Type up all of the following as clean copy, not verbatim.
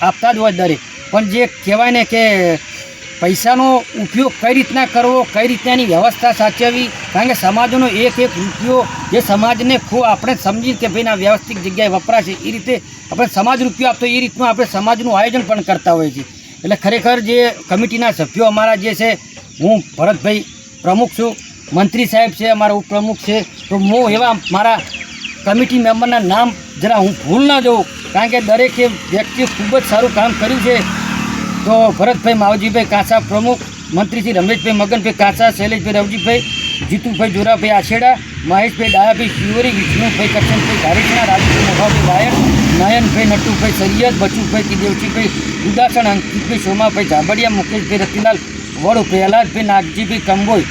આપતા જ હોય દરેક, પણ જે કહેવાય ને કે પૈસાનો ઉપયોગ કઈ રીતના કરવો, કઈ રીતનાની વ્યવસ્થા સાચવવી, કારણ કે સમાજનો એક એક રૂપિયો જે સમાજને ખૂબ આપણે સમજી કે ભાઈ આ વ્યવસ્થિત જગ્યાએ વપરાશે એ રીતે આપણે સમાજ રૂપિયો આપતો એ રીતનું આપણે સમાજનું આયોજન પણ કરતા હોઈએ છીએ. એટલે ખરેખર જે કમિટીના સભ્યો અમારા જે છે, હું ભરતભાઈ પ્રમુખ છું, મંત્રી સાહેબ છે, અમારા ઉપપ્રમુખ છે, તો હું એવા મારા કમિટી મેમ્બરના નામ જરા હું ભૂલ ન જાઉં, કારણ કે દરેકે વ્યક્તિએ ખૂબ જ સારું કામ કર્યું છે. તો ભરતભાઈ માવજીભાઈ કાચા પ્રમુખ, મંત્રી શ્રી રમેશભાઈ મગનભાઈ કાચા, શૈલેષભાઈ રવજીભાઈ, જીતુભાઈ જોરાભાઈ આછેડા, મહેશભાઈ ડાયાભાઈ શિવરી, વિષ્ણુભાઈ કરશનભાઈ ધારીસણા, રાજુભાઈ મોભાભાઈ વાયર, નયનભાઈ નટુભાઈ સૈયદ, બચુભાઈ દેવજીભાઈ ઉદાસણ, અંકિતભાઈ સોમાભાઈ ઝાબડિયા, મુકેશભાઈ રતિલાલ વડુ, પ્રહલાદભાઈ નાગજીભાઈ કંબોઈ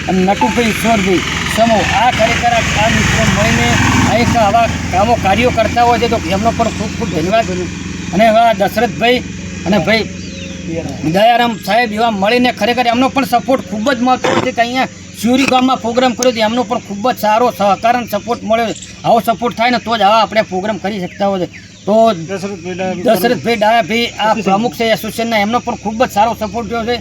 અને નટુભાઈ ઈશ્વરભાઈ સમો. આ ખરેખર આ મિત્રો મળીને આ એક આવા કામો કાર્યો કરતા હોય છે, તો એમનો પણ ખૂબ ખૂબ ધન્યવાદ. અને એવા દશરથભાઈ અને ભાઈ દયારામ સાહેબ એવા મળીને ખરેખર એમનો પણ સપોર્ટ ખૂબ જ મહત્વ છે કે અહીંયા શિવરી ગામમાં પ્રોગ્રામ કર્યો તો એમનો પણ ખૂબ જ સારો સહકાર અને સપોર્ટ મળ્યો. આવો સપોર્ટ થાય ને તો જ આવા આપણે પ્રોગ્રામ કરી શકતા હોય. તો દશરથભાઈ ડાયાભાઈ આ પ્રમુખ છે એસોસિએશનના, એમનો પણ ખૂબ જ સારો સપોર્ટ થયો છે.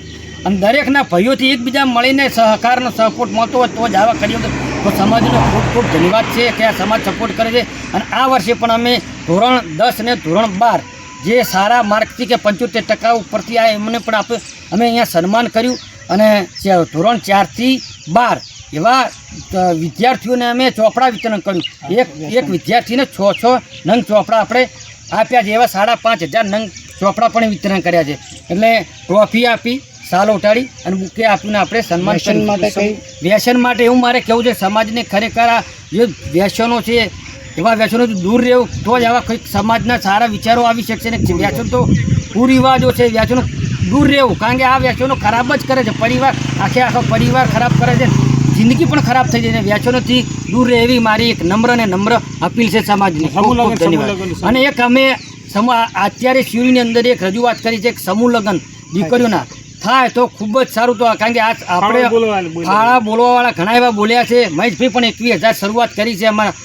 અને દરેકના ભાઈઓથી એકબીજા મળીને સહકારનો સપોર્ટ મળતો હોય તો જ આવા કરીએ તો સમાજનો ખૂબ ખૂબ ધન્યવાદ છે કે આ સમાજ સપોર્ટ કરે છે. અને આ વર્ષે પણ અમે ધોરણ 10 અને ધોરણ 12 જે સારા માર્કથી કે 75% ઉપરથી આ એમને પણ અમે અહીંયા સન્માન કર્યું. અને ધોરણ 4 થી 12 એવા વિદ્યાર્થીઓને અમે ચોપડા વિતરણ કર્યું. એક વિદ્યાર્થીને 6 નંગ ચોપડા આપણે આપ્યા છે. એવા 5,500 નંગ ચોપડા પણ વિતરણ કર્યા છે. એટલે ટ્રોફી આપી, સાલ ઉઠાડી અને બુકે આપીને આપણે સન્માન કર્યું. વ્યસન માટે એવું મારે કહેવું છે, સમાજને ખરેખર આ જે વ્યસનો છે એવા વ્યસનોથી દૂર રહેવું તો જ આવા કંઈક સમાજના સારા વિચારો આવી શકશે. ને વ્યસન તો કુરિવાજો છે, વ્યસનો દૂર રહેવું, કારણ કે આ વ્યસનો ખરાબ જ કરે છે. પરિવાર આખો પરિવાર ખરાબ કરે છે, જિંદગી પણ ખરાબ થઈ જાય છે. વ્યસનોથી દૂર રહે એવી મારી એક નમ્ર અપીલ છે સમાજની. અને એક અમે અત્યારે શિવરીની અંદર એક રજૂઆત કરી છે, એક સમૂહ લગ્ન દીકરીઓના થાય તો ખૂબ જ સારું. તો કારણ કે આ આપણે ફાળા બોલવાવાળા ઘણા એવા બોલ્યા છે. મહેશભાઈ પણ 21,000 શરૂઆત કરી છે. અમારા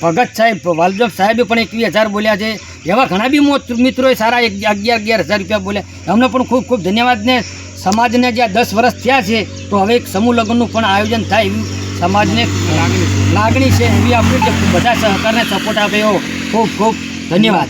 ભગત સાહેબ, વાલજમ સાહેબે પણ 21,000 બોલ્યા છે. એવા ઘણા બી મિત્રોએ સારા 11,000 રૂપિયા બોલ્યા. અમને પણ ખૂબ ખૂબ ધન્યવાદ. ને સમાજને જે 10 વર્ષ થયા છે તો હવે એક સમૂહ લગ્નનું પણ આયોજન થાય એવી સમાજને લાગણી છે. એવી આપણે બધા સહકારને સપોર્ટ આપે એવો ખૂબ ખૂબ ધન્યવાદ.